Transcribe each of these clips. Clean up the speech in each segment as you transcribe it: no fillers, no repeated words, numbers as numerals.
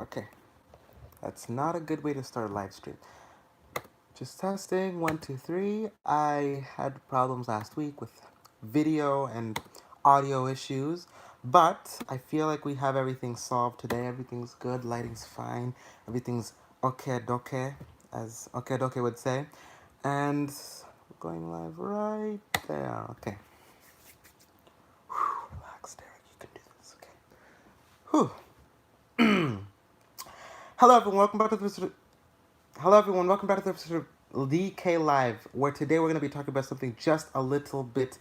Okay, that's not a good way to start a live stream. Just testing, 1, 2, 3. I had problems last week with video and audio issues, but I feel like we have everything solved today. Everything's good, lighting's fine, everything's okay doke, as okay doke would say. And we're going live right there. Okay. Whew, relax, Derek. You can do this. Okay. Whew. Hello, everyone. Welcome back to the Hello, everyone. Welcome back to the episode of DK Live, where today we're going to be talking about something just a little bit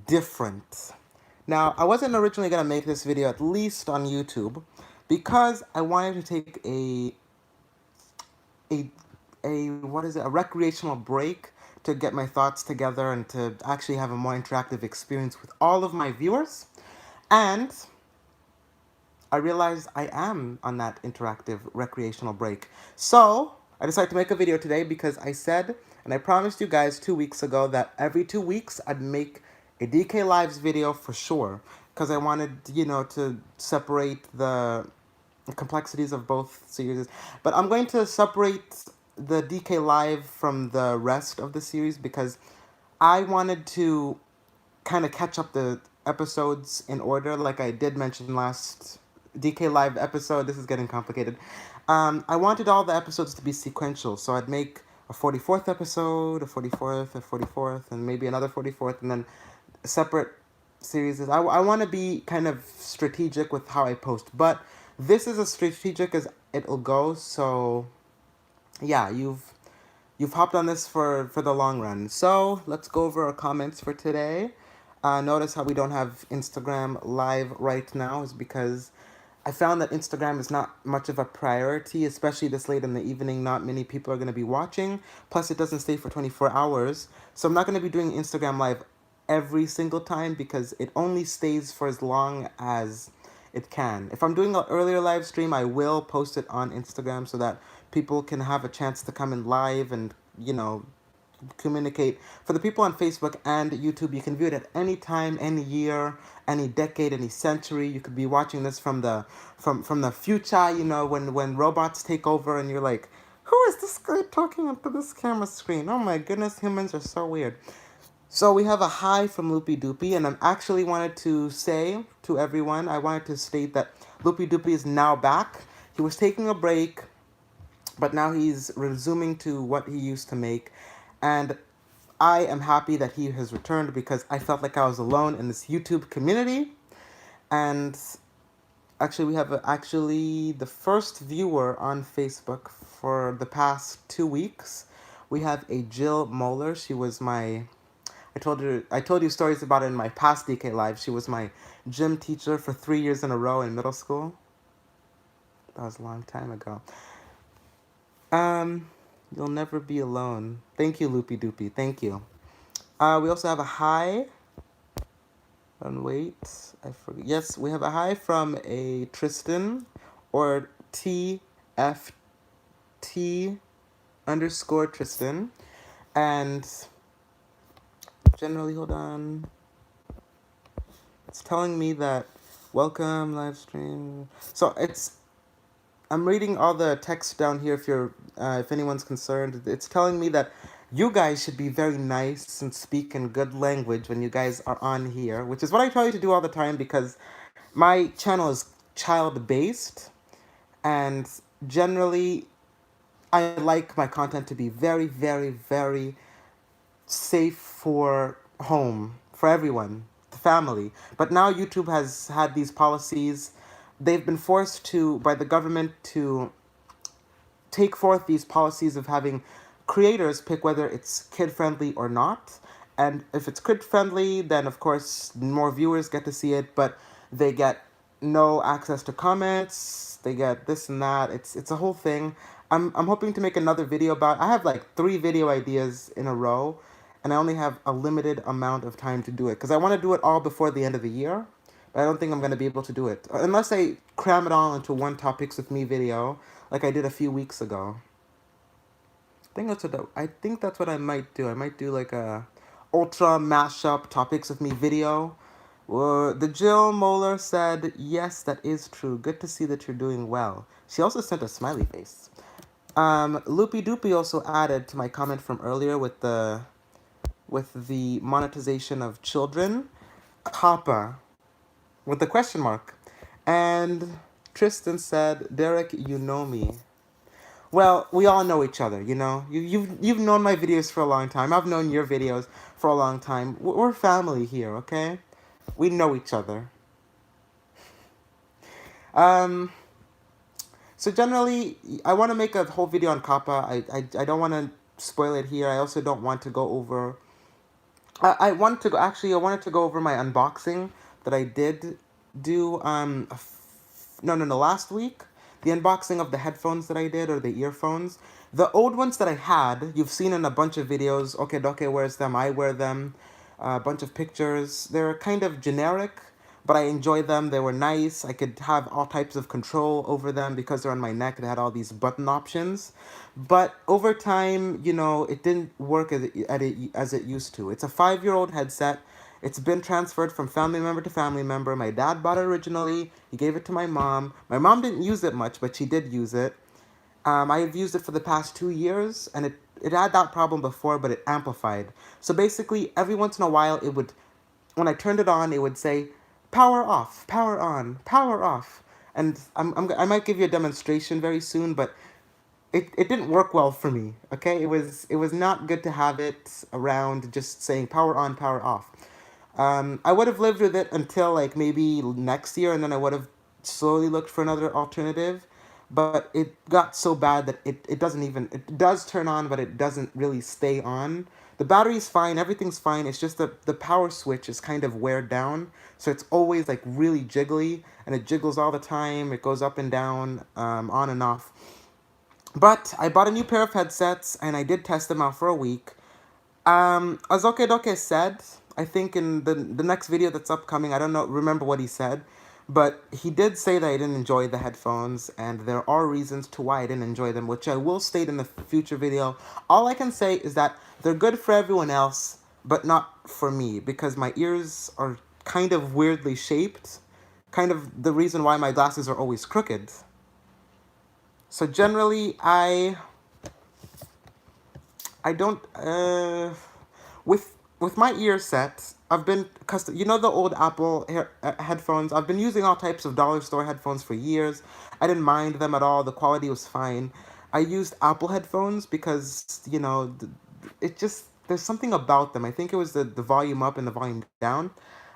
different. Now, I wasn't originally going to make this video, at least on YouTube, because I wanted to take a what is it, a recreational break to get my thoughts together and to actually have a more interactive experience with all of my viewers. And I realized I am on that interactive recreational break. So I decided to make a video today because I said, and I promised you guys 2 weeks ago, that every 2 weeks I'd make a DK Lives video for sure. Because I wanted, to separate the complexities of both series. But I'm going to separate the DK Live from the rest of the series because I wanted to kind of catch up the episodes in order, like I did mention last DK Live episode. This is getting complicated. I wanted all the episodes to be sequential, so I'd make a 44th episode, a 44th, a 44th, and maybe another 44th, and then separate series. I want to be kind of strategic with how I post, but this is as strategic as it'll go, so yeah, you've hopped on this for the long run. So let's go over our comments for today. Notice how we don't have Instagram live right now is because I found that Instagram is not much of a priority, especially this late in the evening. Not many people are going to be watching. Plus, it doesn't stay for 24 hours. So I'm not going to be doing Instagram live every single time because it only stays for as long as it can. If I'm doing an earlier live stream, I will post it on Instagram so that people can have a chance to come in live and, communicate. For the people on Facebook and YouTube, you can view it at any time, any year, any decade, any century. You could be watching this from the future, when robots take over and you're like, who is this guy talking into this camera screen? Oh my goodness, humans are so weird. So we have a hi from LoopyDoP, and I actually wanted to say to everyone, I wanted to state that LoopyDoP is now back. He was taking a break, but now he's resuming to what he used to make. And I am happy that he has returned because I felt like I was alone in this YouTube community. And actually, we have actually the first viewer on Facebook for the past 2 weeks. We have a Jill Moeller. She was my I told you stories about it in my past DK live. She was my gym teacher for 3 years in a row in middle school. That was a long time ago. Um, you'll never be alone. Thank you, LoopyDoP. Thank you. We also have a hi. And wait, I forget. Yes, we have a hi from a Tristan or TFT underscore Tristan. And generally, hold on. It's telling me that welcome live stream. So I'm reading all the text down here. If anyone's concerned, it's telling me that you guys should be very nice and speak in good language when you guys are on here, which is what I try to do all the time because my channel is child based, and generally, I like my content to be very, very, very safe for home, for everyone, the family. But now YouTube has had these policies. They've been forced to, by the government, to take forth these policies of having creators pick whether it's kid friendly or not. And if it's kid friendly, then of course more viewers get to see it, but they get no access to comments. They get this and that. It's a whole thing. I'm hoping to make another video about. I have like 3 video ideas in a row, and I only have a limited amount of time to do it because I want to do it all before the end of the year. But I don't think I'm going to be able to do it unless I cram it all into one topics with me video like I did a few weeks ago. I think that's what I might do. I might do like a ultra mashup topics with me video, The Jill Moeller said, yes, that is true. Good to see that you're doing well. She also sent a smiley face. LoopyDoP also added to my comment from earlier with the monetization of children, Kappa, with the question mark. And Tristan said, Derek, you know me. Well, we all know each other, you know. You've known my videos for a long time. I've known your videos for a long time. We're family here, okay? We know each other. Um, so generally, I want to make a whole video on Kappa. I don't want to spoil it here. I also don't want to go over. I wanted to go, actually. I wanted to go over my unboxing that I did do. No, last week, the unboxing of the headphones that I did, or the earphones. The old ones that I had, you've seen in a bunch of videos. LoopyDoP wears them. I wear them. A bunch of pictures. They're kind of generic, but I enjoy them. They were nice. I could have all types of control over them because they're on my neck. They had all these button options. But over time, you know, it didn't work as it used to. It's a 5-year-old headset. It's been transferred from family member to family member. My dad bought it originally. He gave it to my mom. My mom didn't use it much, but she did use it. I've used it for the past 2 years, and it had that problem before, but it amplified. So basically, every once in a while, it would, when I turned it on, it would say, power off, power on, power off. And I might give you a demonstration very soon, but it didn't work well for me. Okay, it was not good to have it around just saying power on, power off. I would have lived with it until like maybe next year, and then I would have slowly looked for another alternative. But it got so bad that it doesn't even, it does turn on, but it doesn't really stay on. The battery's fine, everything's fine. It's just the power switch is kind of weared down, so it's always like really jiggly, and it jiggles all the time. It goes up and down, on and off. But I bought a new pair of headsets, and I did test them out for a week. As LoopyDoP said, I think in the next video that's upcoming, I don't know, remember what he said, but he did say that I didn't enjoy the headphones, and there are reasons to why I didn't enjoy them, which I will state in the future video. All I can say is that they're good for everyone else, but not for me, because my ears are kind of weirdly shaped, kind of the reason why my glasses are always crooked. So generally, I don't with my ear set. I've been custom. You know the old Apple headphones. I've been using all types of dollar store headphones for years. I didn't mind them at all. The quality was fine. I used Apple headphones because you know it just there's something about them. I think it was the volume up and the volume down.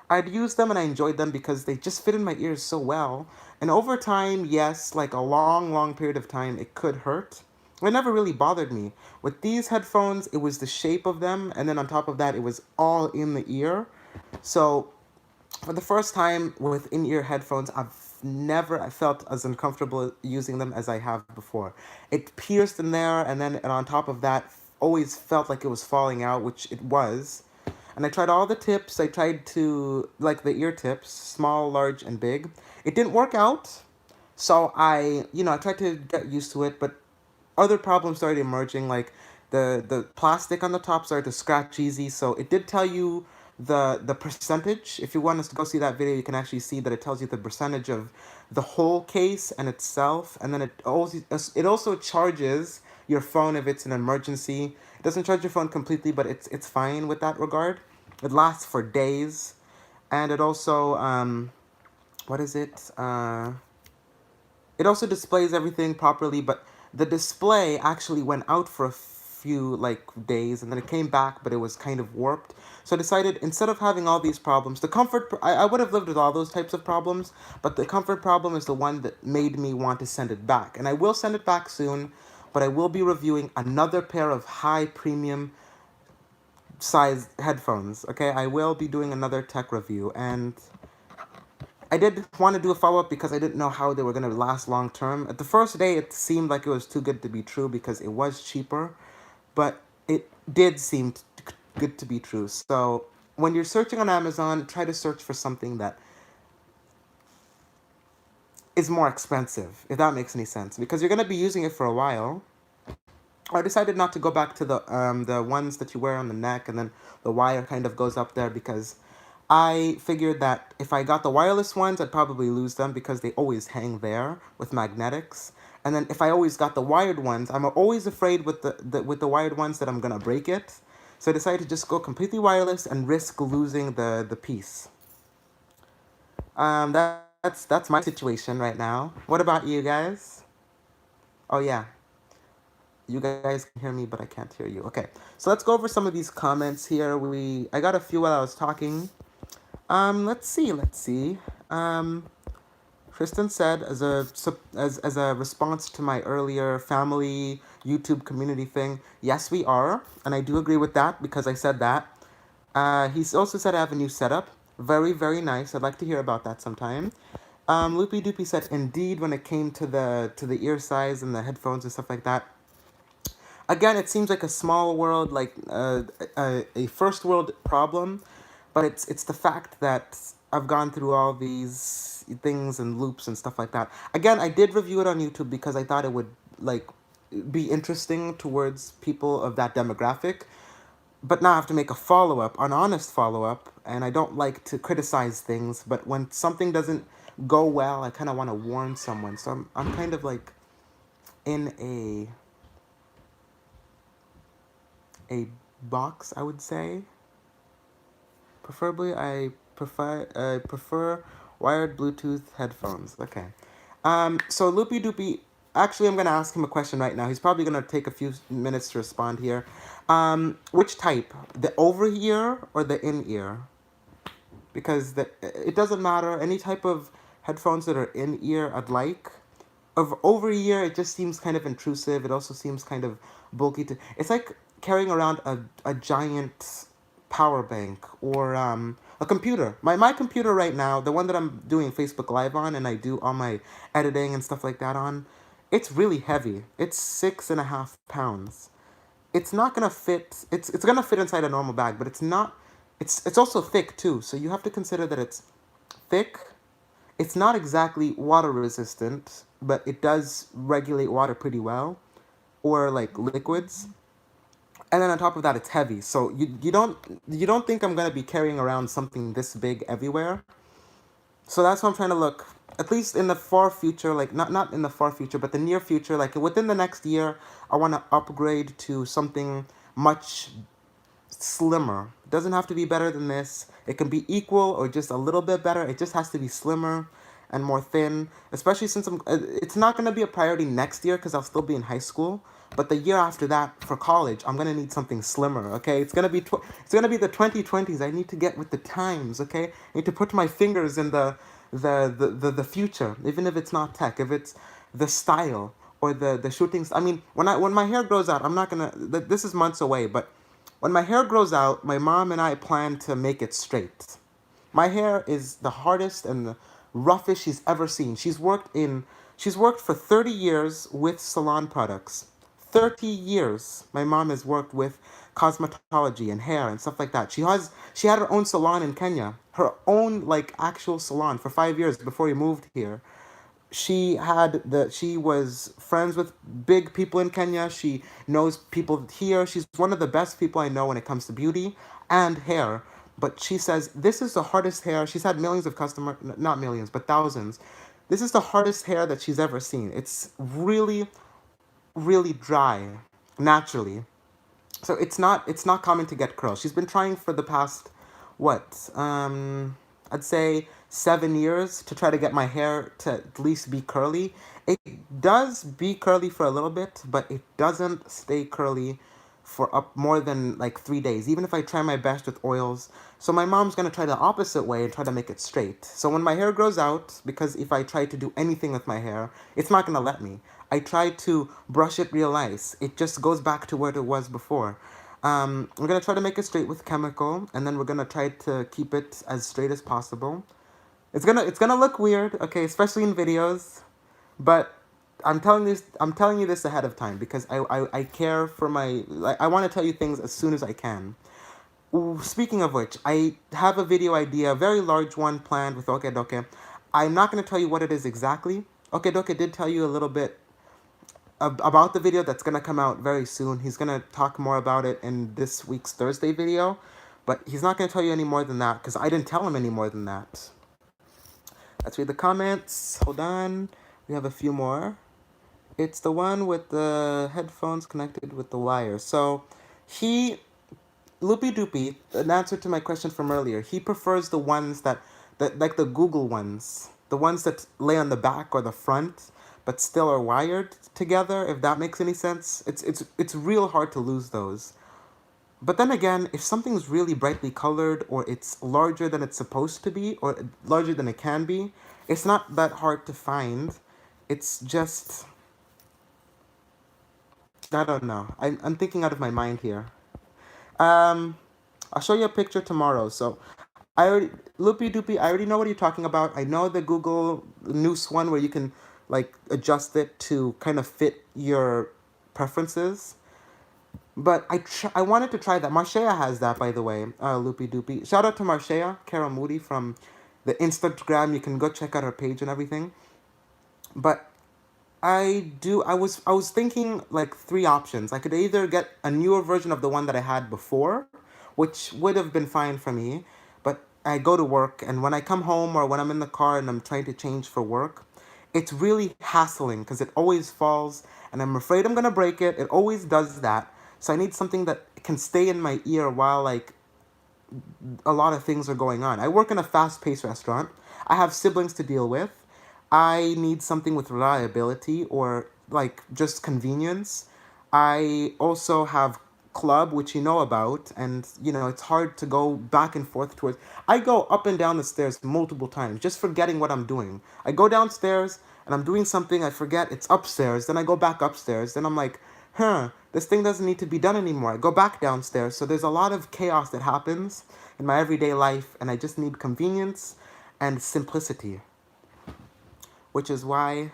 I'd use them and I enjoyed them because they just fit in my ears so well. And over time, yes, like a long, long period of time, it could hurt. It never really bothered me. With these headphones, it was the shape of them, and then on top of that, it was all in the ear. So, for the first time with in-ear headphones, I felt as uncomfortable using them as I have before. It pierced in there, and on top of that, always felt like it was falling out, which it was. And I tried all the tips. I tried to, like the ear tips, small, large, and big. It didn't work out. So I tried to get used to it, but other problems started emerging, like the plastic on the top started to scratch easy. So it did tell you the percentage. If you want us to go see that video, you can actually see that it tells you the percentage of the whole case and itself, and then it also charges your phone if it's an emergency. It doesn't charge your phone completely, but it's fine with that regard. It lasts for days, and it also what is it? It also displays everything properly, but the display actually went out for a few like days, and then it came back, but it was kind of warped. So I decided, instead of having all these problems, the comfort, I would have lived with all those types of problems, but the comfort problem is the one that made me want to send it back. And I will send it back soon, but I will be reviewing another pair of high premium size headphones. Okay, I will be doing another tech review, and I did want to do a follow-up because I didn't know how they were going to last long term. At the first day, it seemed like it was too good to be true because it was cheaper, but it did seem good to be true. So when you're searching on Amazon, try to search for something that is more expensive, if that makes any sense, because you're going to be using it for a while. I decided not to go back to the ones that you wear on the neck and then the wire kind of goes up there, because I figured that if I got the wireless ones, I'd probably lose them because they always hang there with magnetics. And then if I always got the wired ones, I'm always afraid with the wired ones that I'm gonna break it. So I decided to just go completely wireless and risk losing the piece. That's my situation right now. What about you guys? Oh yeah, you guys can hear me, but I can't hear you. Okay, so let's go over some of these comments here. I got a few while I was talking. Let's see. Um, Kristen said as a response to my earlier family YouTube community thing, yes, we are, and I do agree with that because I said that. He's also said I have a new setup. Very, very nice. I'd like to hear about that sometime. LoopyDoP said indeed when it came to the ear size and the headphones and stuff like that. Again, it seems like a small world, like a first world problem, but it's the fact that I've gone through all these things and loops and stuff like that. Again, I did review it on YouTube because I thought it would like be interesting towards people of that demographic. But now I have to make a follow up, an honest follow up, and I don't like to criticize things. But when something doesn't go well, I kind of want to warn someone. So I'm kind of like in a box, I would say. Preferably, I prefer wired Bluetooth headphones. Okay. So LoopyDoP. Actually, I'm gonna ask him a question right now. He's probably gonna take a few minutes to respond here. Which type? The over ear or the in ear? Because it doesn't matter. Any type of headphones that are in ear, I'd like. Of over ear, it just seems kind of intrusive. It also seems kind of bulky. It's like carrying around a giant power bank or a computer. My computer right now, the one that I'm doing Facebook Live on and I do all my editing and stuff like that on, it's really heavy. It's 6.5 pounds. It's not gonna fit. It's gonna fit inside a normal bag, but it's not. It's also thick too. So you have to consider that it's thick. It's not exactly water resistant, but it does regulate water pretty well, or like liquids. And then on top of that, it's heavy. So you don't think I'm gonna be carrying around something this big everywhere. So that's what I'm trying to look. At least in the far future, like not in the far future, but the near future, like within the next year, I want to upgrade to something much slimmer. It doesn't have to be better than this. It can be equal or just a little bit better. It just has to be slimmer and more thin. Especially since it's not gonna be a priority next year because I'll still be in high school. But the year after that for college, I'm gonna need something slimmer. Okay, it's gonna be the 2020s. I need to get with the times. Okay, I need to put my fingers in the future, even if it's not tech, if it's the style or the shootings. I mean, when my hair grows out, I'm not gonna. This is months away, but when my hair grows out, my mom and I plan to make it straight. My hair is the hardest and the roughest she's ever seen. She's worked for 30 years with salon products. 30 years my mom has worked with cosmetology and hair and stuff like that. She had her own salon in Kenya. Her own like actual salon for 5 years before we moved here. She was friends with big people in Kenya. She knows people here. She's one of the best people I know when it comes to beauty and hair. But she says this is the hardest hair. She's had millions of customers, not millions, but thousands. This is the hardest hair that she's ever seen. It's really, really dry, naturally. So it's not common to get curls. She's been trying for the past what I'd say 7 years to try to get my hair to at least be curly. It does be curly for a little bit, but it doesn't stay curly for up more than like 3 days, even if I try my best with oils. So my mom's gonna try the opposite way and try to make it straight. So when my hair grows out, because if I try to do anything with my hair, it's not gonna let me. I try to brush it real nice. It just goes back to where it was before. We're gonna try to make it straight with chemical, and then we're gonna try to keep it as straight as possible. It's gonna look weird, okay, especially in videos, but I'm telling you this ahead of time because I care for my like I want to tell you things as soon as I can. Ooh, speaking of which, I have a video idea, a very large one planned with LoopyDoP. I'm not gonna tell you what it is exactly. LoopyDoP did tell you a little bit about the video that's gonna come out very soon. He's gonna talk more about it in this week's Thursday video. But he's not going to tell you any more than that because I didn't tell him any more than that. Let's read the comments. Hold on. We have a few more. It's the one with the headphones connected with the wire. So he, LoopyDoP, an answer to my question from earlier, he prefers the ones that like the Google ones. The ones that lay on the back or the front, but still are wired together, if that makes any sense. It's real hard to lose those. But then again, if something's really brightly colored or it's larger than it's supposed to be or larger than it can be, it's not that hard to find. It's just, I don't know. I'm thinking out of my mind here. Um, I'll show you a picture tomorrow. So I already, LoopyDoP, I already know what you're talking about. I know the Google Noose one where you can like adjust it to kind of fit your preferences. But I wanted to try that. Marshea has that, by the way. LoopyDoP. Shout out to Marshea, Kara Moody from the Instagram. You can go check out her page and everything. But I was thinking like three options. I could either get a newer version of the one that I had before, which would have been fine for me, but I go to work and when I come home or when I'm in the car and I'm trying to change for work, it's really hassling because it always falls and I'm afraid I'm going to break it. It always does that. So I need something that can stay in my ear while like a lot of things are going on. I work in a fast-paced restaurant. I have siblings to deal with. I need something with reliability or like just convenience. I also have club, which you know about, and you know it's hard to go back and forth towards. I go up and down the stairs multiple times, just forgetting what I'm doing. I go downstairs and I'm doing something, I forget it's upstairs, then I go back upstairs, then I'm like, this thing doesn't need to be done anymore. I go back downstairs, so there's a lot of chaos that happens in my everyday life, and I just need convenience and simplicity, which is why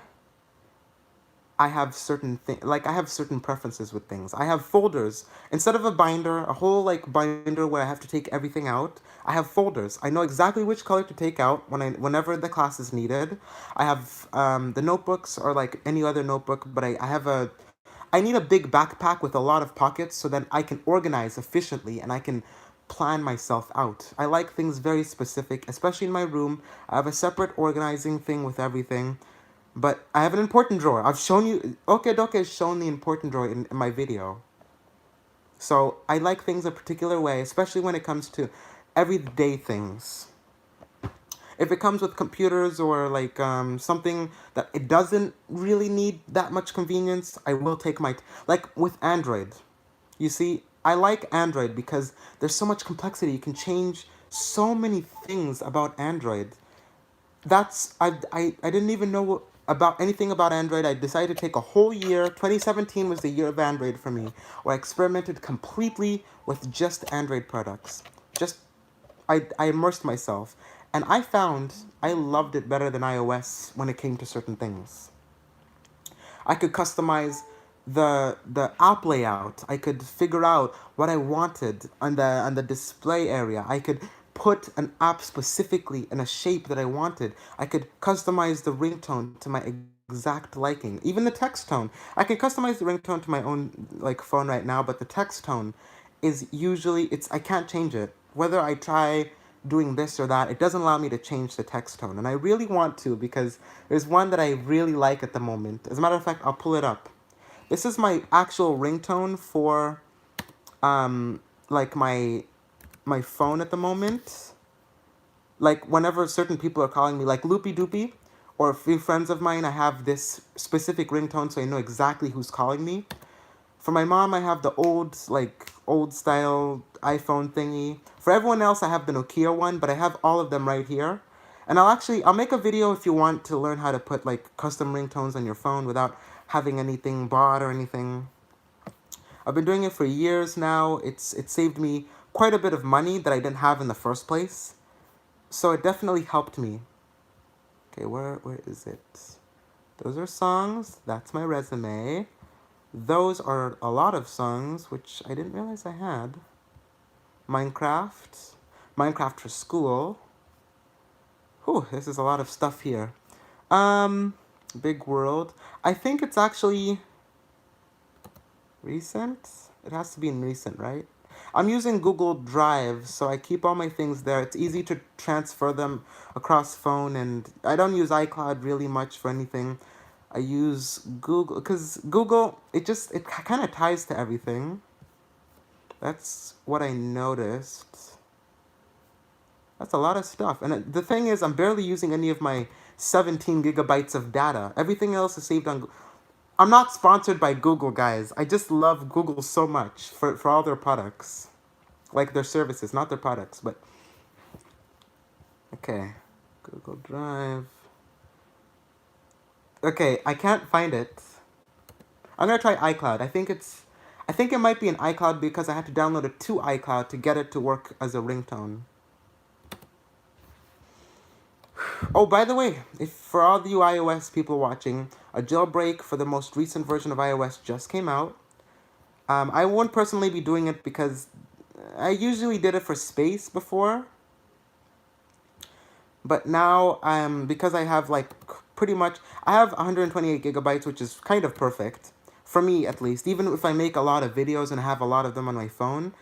I have certain like I have certain preferences with things. I have folders instead of a binder, a whole like binder where I have to take everything out. I have folders. I know exactly which color to take out whenever the class is needed. I have the notebooks or like any other notebook, but I need a big backpack with a lot of pockets so that I can organize efficiently and I can plan myself out. I like things very specific, especially in my room. I have a separate organizing thing with everything. But I have an important drawer. I've shown you. Doke has shown the important drawer in my video. So I like things a particular way, especially when it comes to everyday things. If it comes with computers or like something that it doesn't really need that much convenience, I will take my like with Android. You see, I like Android because there's so much complexity. You can change so many things about Android. I didn't even know about anything about Android. I decided to take a whole year. 2017 was the year of Android for me, where I experimented completely with just Android products. Just I immersed myself, and I found I loved it better than iOS when it came to certain things. I could customize the app layout. I could figure out what I wanted on the display area. I could put an app specifically in a shape that I wanted. I could customize the ringtone to my exact liking. Even the text tone. I can customize the ringtone to my own like phone right now, but the text tone is usually it's I can't change it. Whether I try doing this or that, it doesn't allow me to change the text tone. And I really want to because there's one that I really like at the moment. As a matter of fact, I'll pull it up. This is my actual ringtone for like my phone at the moment. Like whenever certain people are calling me, like LoopyDoP or a few friends of mine, I have this specific ringtone so I know exactly who's calling me. For my mom, I have the old style iPhone thingy. For everyone else, I have the Nokia one, but I have all of them right here. And I'll make a video if you want to learn how to put like custom ringtones on your phone without having anything bought or anything. I've been doing it for years now. It saved me quite a bit of money that I didn't have in the first place. So it definitely helped me. Okay, where is it? Those are songs. That's my resume. Those are a lot of songs, which I didn't realize I had. Minecraft. Minecraft for school. Whew, this is a lot of stuff here. Big World. I think it's actually recent. It has to be in recent, right? I'm using Google Drive, so I keep all my things there. It's easy to transfer them across phone, and I don't use iCloud really much for anything. I use Google because Google it kind of ties to everything. That's what I noticed. That's a lot of stuff. And the thing is, I'm barely using any of my 17 gigabytes of data. Everything else is saved on. I'm not sponsored by Google, guys. I just love Google so much for all their products. Like their services, not their products, but. Okay. Google Drive. Okay, I can't find it. I'm gonna try iCloud. I think it might be an iCloud because I had to download it to iCloud to get it to work as a ringtone. Oh, by the way, if for all the you iOS people watching, a jailbreak for the most recent version of iOS just came out. I won't personally be doing it because I usually did it for space before. But now, because I have like pretty much, I have 128 gigabytes, which is kind of perfect. For me, at least. Even if I make a lot of videos and have a lot of them on my phone,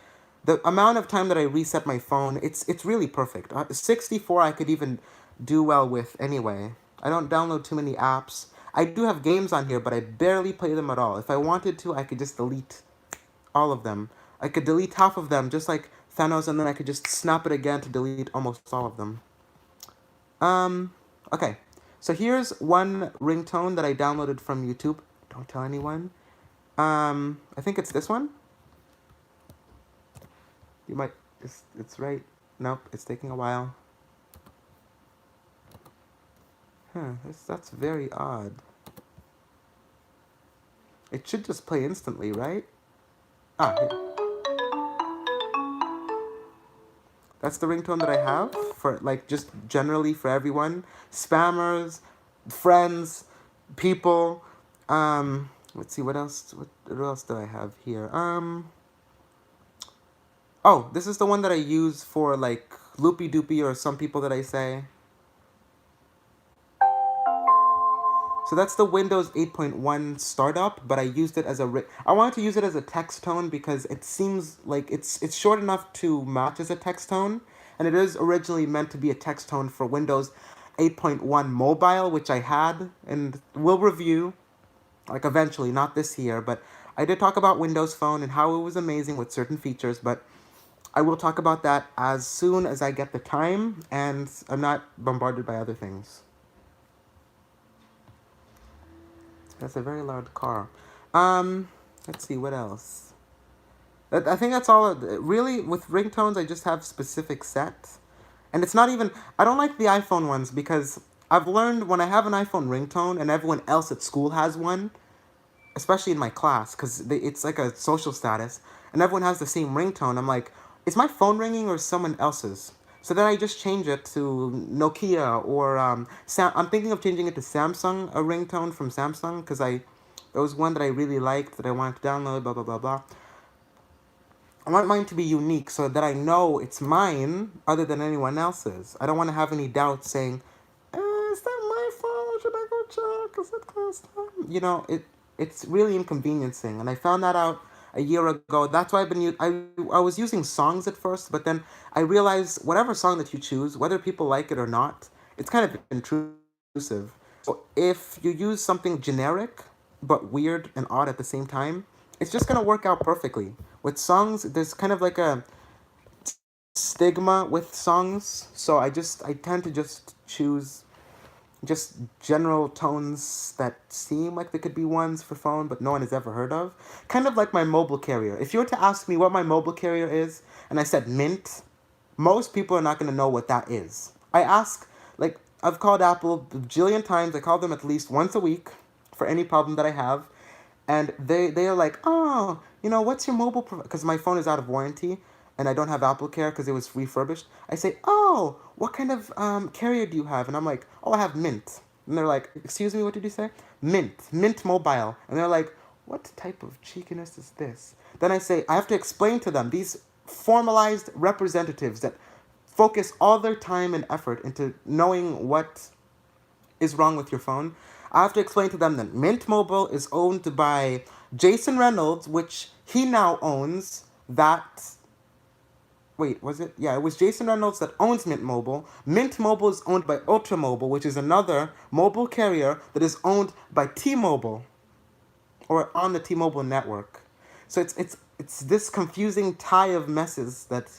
the amount of time that I reset my phone, it's really perfect. 64 I could even do well with anyway. I don't download too many apps. I do have games on here, but I barely play them at all. If I wanted to, I could just delete all of them. I could delete half of them, just like Thanos, and then I could just snap it again to delete almost all of them. Okay. So here's one ringtone that I downloaded from YouTube. Don't tell anyone. I think it's this one. You might, it's right. Nope, it's taking a while. That's very odd. It should just play instantly, right? Ah, here. That's the ringtone that I have for, like, just generally for everyone. Spammers, friends, people. Let's see, what else do I have here? Oh, this is the one that I use for, like, LoopyDoP, or some people that I say. So that's the Windows 8.1 startup, but I used it as I wanted to use it as a text tone because it seems like it's short enough to match as a text tone, and it is originally meant to be a text tone for Windows 8.1 mobile, which I had, and will review, like eventually, not this year, but I did talk about Windows Phone and how it was amazing with certain features, but I will talk about that as soon as I get the time, and I'm not bombarded by other things. That's a very loud car. Let's see, what else? I think that's all. Really, with ringtones, I just have specific sets. And it's not even... I don't like the iPhone ones because I've learned when I have an iPhone ringtone and everyone else at school has one, especially in my class, because it's like a social status, and everyone has the same ringtone, I'm like, is my phone ringing or someone else's? So then I just change it to Nokia or I'm thinking of changing it to Samsung, a ringtone from Samsung, because there was one that I really liked that I wanted to download, blah, blah, blah, blah. I want mine to be unique so that I know it's mine other than anyone else's. I don't want to have any doubts saying, is that my phone? Should I go check? Is it class time? You know, it's really inconveniencing, and I found that out a year ago. That's why I was using songs at first, but then I realized whatever song that you choose, whether people like it or not, it's kind of intrusive. So if you use something generic but weird and odd at the same time, it's just gonna work out perfectly. With songs, there's kind of like a stigma with songs, so I tend to just choose just general tones that seem like they could be ones for phone, but no one has ever heard of. Kind of like my mobile carrier. If you were to ask me what my mobile carrier is, and I said Mint, most people are not going to know what that is. I've called Apple a bajillion times. I call them at least once a week for any problem that I have. And they are like, oh, what's your mobile... Because my phone is out of warranty, and I don't have Apple Care because it was refurbished. I say, oh, what kind of carrier do you have? And I'm like, oh, I have Mint. And they're like, excuse me, what did you say? Mint Mobile. And they're like, what type of cheekiness is this? Then I say, I have to explain to them, these formalized representatives that focus all their time and effort into knowing what is wrong with your phone. I have to explain to them that Mint Mobile is owned by Jason Reynolds, which he now owns that wait, was it? Yeah, it was Jason Reynolds that owns Mint Mobile. Mint Mobile is owned by Ultra Mobile, which is another mobile carrier that is owned by T-Mobile, or on the T-Mobile network. So it's this confusing tie of messes that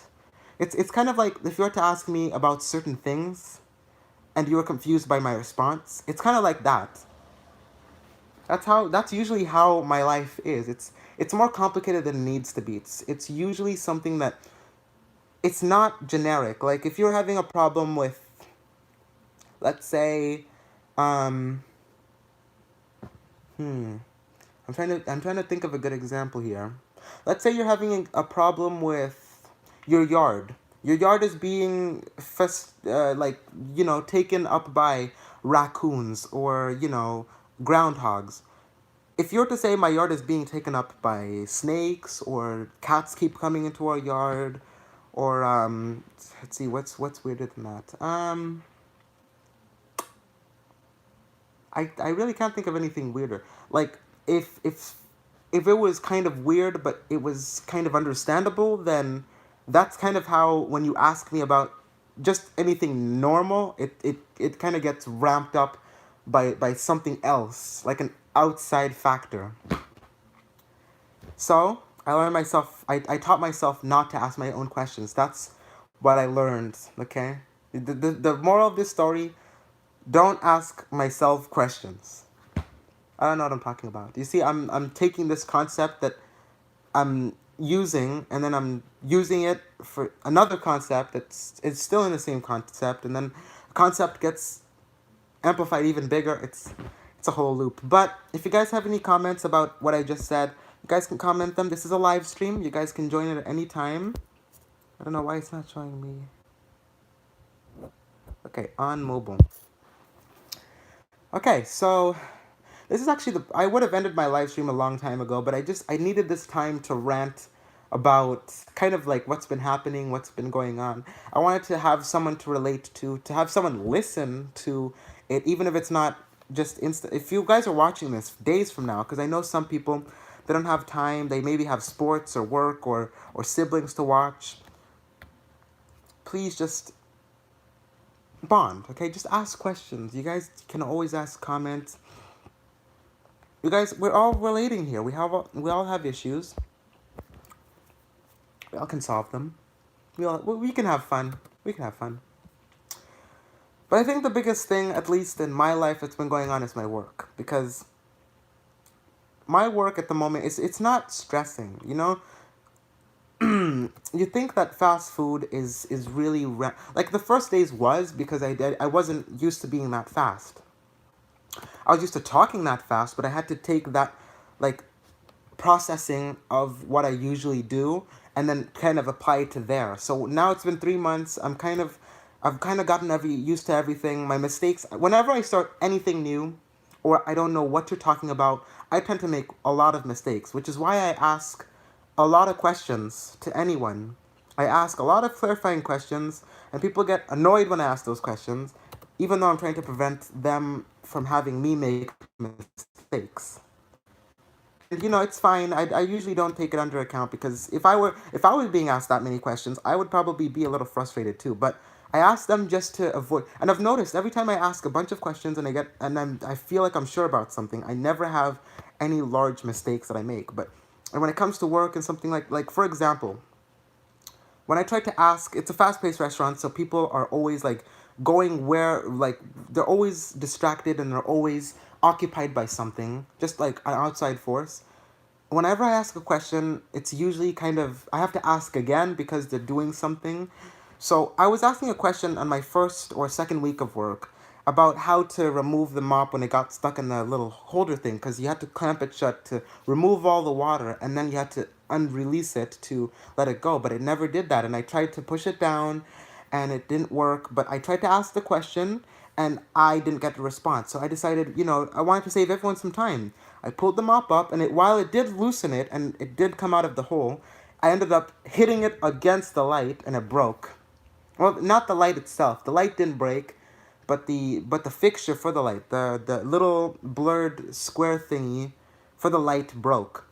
it's kind of like if you were to ask me about certain things and you were confused by my response. It's kind of like that. That's usually how my life is. It's more complicated than it needs to be. It's usually something that it's not generic. Like if you're having a problem with, let's say, um, hmm, I'm trying to think of a good example here. Let's say you're having a problem with your yard. Your yard is being like taken up by raccoons or groundhogs. If you're to say my yard is being taken up by snakes or cats keep coming into our yard, or let's see what's weirder than that. I really can't think of anything weirder. Like if it was kind of weird but it was kind of understandable, then that's kind of how when you ask me about just anything normal, it kind of gets ramped up by something else, like an outside factor. So I taught myself not to ask my own questions. That's what I learned, okay? The moral of this story, don't ask myself questions. I don't know what I'm talking about. You see, I'm taking this concept that I'm using, and then I'm using it for another concept that's it's still in the same concept, and then the concept gets amplified even bigger. It's a whole loop. But if you guys have any comments about what I just said, you guys can comment them. This is a live stream. You guys can join it at any time. I don't know why it's not showing me. Okay, on mobile. Okay, so this is actually I would have ended my live stream a long time ago, but I needed this time to rant about kind of like what's been happening, what's been going on. I wanted to have someone to relate to have someone listen to it, even if it's not just instant. If you guys are watching this days from now, because I know some people, they don't have time, they maybe have sports or work or siblings to watch. Please just bond, okay? Just ask questions. You guys can always ask comments. You guys, we're all relating here. We all have issues. We all can solve them. We can have fun. We can have fun. But I think the biggest thing, at least in my life, that's been going on is my work, because my work at the moment it's not stressing. You think that fast food is really like the first days was because I wasn't used to being that fast. I was used to talking that fast, but I had to take that like processing of what I usually do and then kind of apply it to there. So now it's been 3 months. I've kind of gotten used to everything. My mistakes. Whenever I start anything new, or I don't know what you're talking about, I tend to make a lot of mistakes, which is why I ask a lot of questions to anyone. I ask a lot of clarifying questions, and people get annoyed when I ask those questions, even though I'm trying to prevent them from having me make mistakes. And it's fine. I usually don't take it under account, because if I was being asked that many questions, I would probably be a little frustrated too. But I ask them just to avoid. And I've noticed every time I ask a bunch of questions and I feel like I'm sure about something, I never have any large mistakes that I make. But and when it comes to work and something like for example, when I try to ask, it's a fast-paced restaurant, so people are always like going where, like, they're always distracted and they're always occupied by something, just like an outside force. Whenever I ask a question, it's usually kind of, I have to ask again because they're doing something. So I was asking a question on my first or second week of work about how to remove the mop when it got stuck in the little holder thing, because you had to clamp it shut to remove all the water, and then you had to unrelease it to let it go, but it never did that. And I tried to push it down and it didn't work, but I tried to ask the question and I didn't get a response. So I decided, I wanted to save everyone some time. I pulled the mop up, and while it did loosen it and it did come out of the hole, I ended up hitting it against the light and it broke. Well, not the light itself. The light didn't break, but the fixture for the light, the little blurred square thingy for the light broke.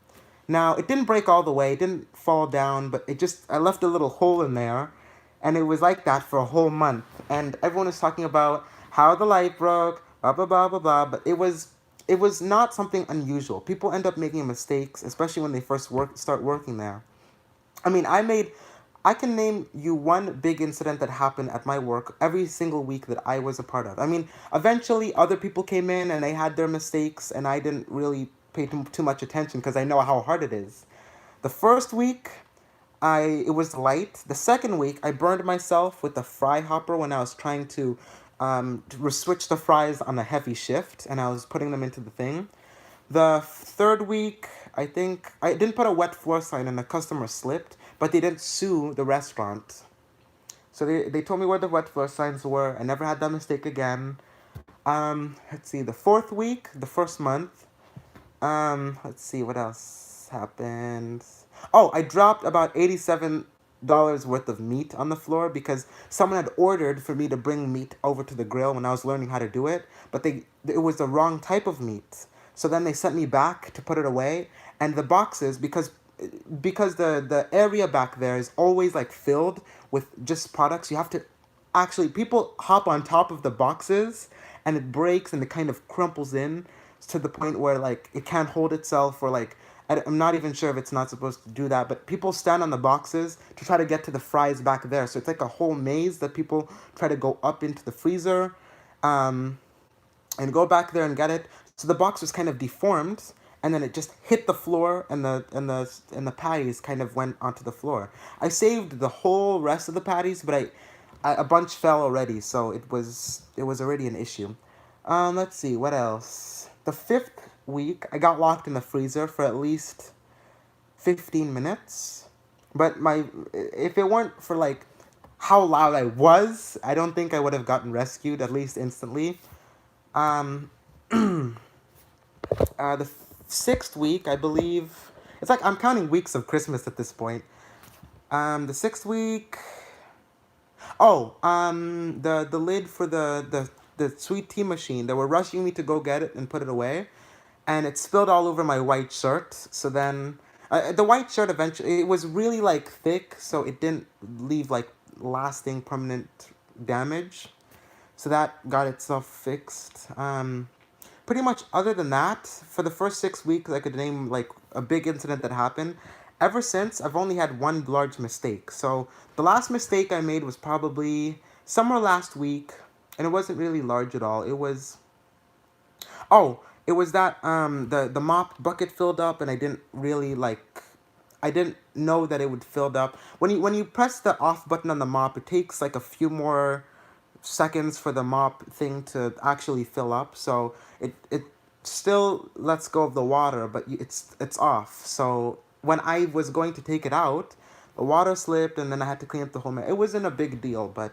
Now, it didn't break all the way, it didn't fall down, but I left a little hole in there, and it was like that for a whole month. And everyone was talking about how the light broke, blah, blah, blah, blah, blah, but it was not something unusual. People end up making mistakes, especially when they first start working there. I mean, I can name you one big incident that happened at my work every single week that I was a part of. I mean, eventually other people came in and they had their mistakes, and I didn't really pay too much attention because I know how hard it is. The first week, it was light. The second week, I burned myself with the fry hopper when I was trying to switch the fries on a heavy shift, and I was putting them into the thing. The third week, I think I didn't put a wet floor sign and the customer slipped, but they didn't sue the restaurant. So they told me where the wet floor signs were. I never had that mistake again. Let's see, the fourth week, the first month. Let's see what else happened. Oh, I dropped about $87 worth of meat on the floor because someone had ordered for me to bring meat over to the grill when I was learning how to do it, but it was the wrong type of meat. So then they sent me back to put it away, and the boxes, because the area back there is always like filled with just products, you have to actually, people hop on top of the boxes and it breaks and it kind of crumples in to the point where like it can't hold itself, or like I'm not even sure if it's not supposed to do that, but people stand on the boxes to try to get to the fries back there. So it's like a whole maze that people try to go up into the freezer, um, and go back there and get it. So the box was kind of deformed, and then it just hit the floor, and the patties kind of went onto the floor. I saved the whole rest of the patties, but a bunch fell already, so it was already an issue. Let's see what else. The fifth week, I got locked in the freezer for at least 15 minutes. But if it weren't for like how loud I was, I don't think I would have gotten rescued, at least instantly. Um, the sixth week, I believe, it's like I'm counting weeks of Christmas at this point. The sixth week, oh, the lid for the sweet tea machine. They were rushing me to go get it and put it away, and it spilled all over my white shirt. So then, the white shirt eventually, it was really like thick, so it didn't leave like lasting permanent damage. So that got itself fixed. Pretty much other than that, for the first 6 weeks, I could name like a big incident that happened. Ever since, I've only had one large mistake. So the last mistake I made was probably somewhere last week, and it wasn't really large at all. It was that the mop bucket filled up, and I didn't really like. I didn't know that it would filled up. When you press the off button on the mop, it takes like a few more seconds for the mop thing to actually fill up. So it still lets go of the water, but it's off. So when I was going to take it out, the water slipped, and then I had to clean up the whole mess. It wasn't a big deal, but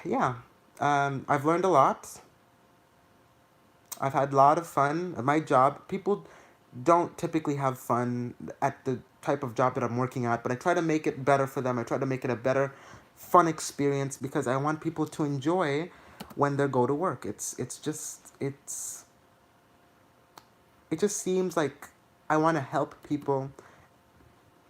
yeah, I've learned a lot. I've had a lot of fun at my job. People don't typically have fun at the type of job that I'm working at, but I try to make it better for them. I try to make it a better, fun experience because I want people to enjoy when they go to work. It just seems like I want to help people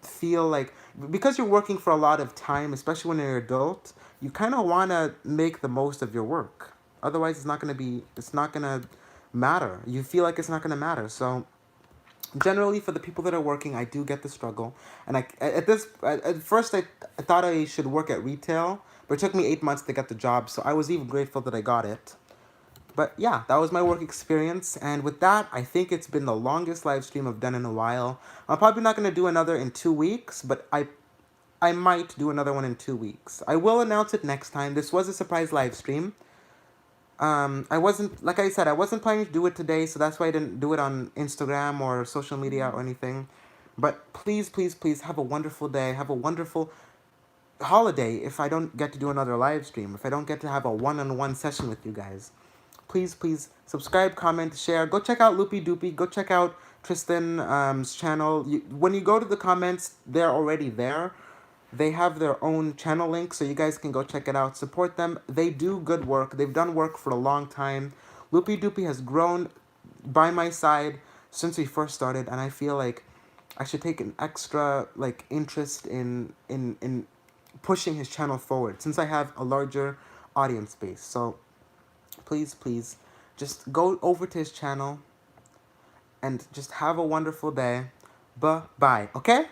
feel like, because you're working for a lot of time, especially when you're an adult, you kind of want to make the most of your work. Otherwise, it's not going to matter. You feel like it's not going to matter. So generally, for the people that are working, I do get the struggle. And at first I thought I should work at retail, but it took me 8 months to get the job, so I was even grateful that I got it. But yeah, that was my work experience, and with that, I think it's been the longest live stream I've done in a while. I'm probably not going to do another in 2 weeks, but I might do another one in 2 weeks. I will announce it next time. This was a surprise live stream. I wasn't, like I said, I wasn't planning to do it today, so that's why I didn't do it on Instagram or social media or anything. But please, please, please have a wonderful day. Have a wonderful holiday if I don't get to do another live stream, if I don't get to have a one-on-one session with you guys. Please, please subscribe, comment, share. Go check out LoopyDoP. Go check out Tristan's channel. When you go to the comments, they're already there. They have their own channel link, so you guys can go check it out. Support them. They do good work. They've done work for a long time. LoopyDoP has grown by my side since we first started, and I feel like I should take an extra like interest in pushing his channel forward since I have a larger audience base. So please just go over to his channel and just have a wonderful day. Bye, okay?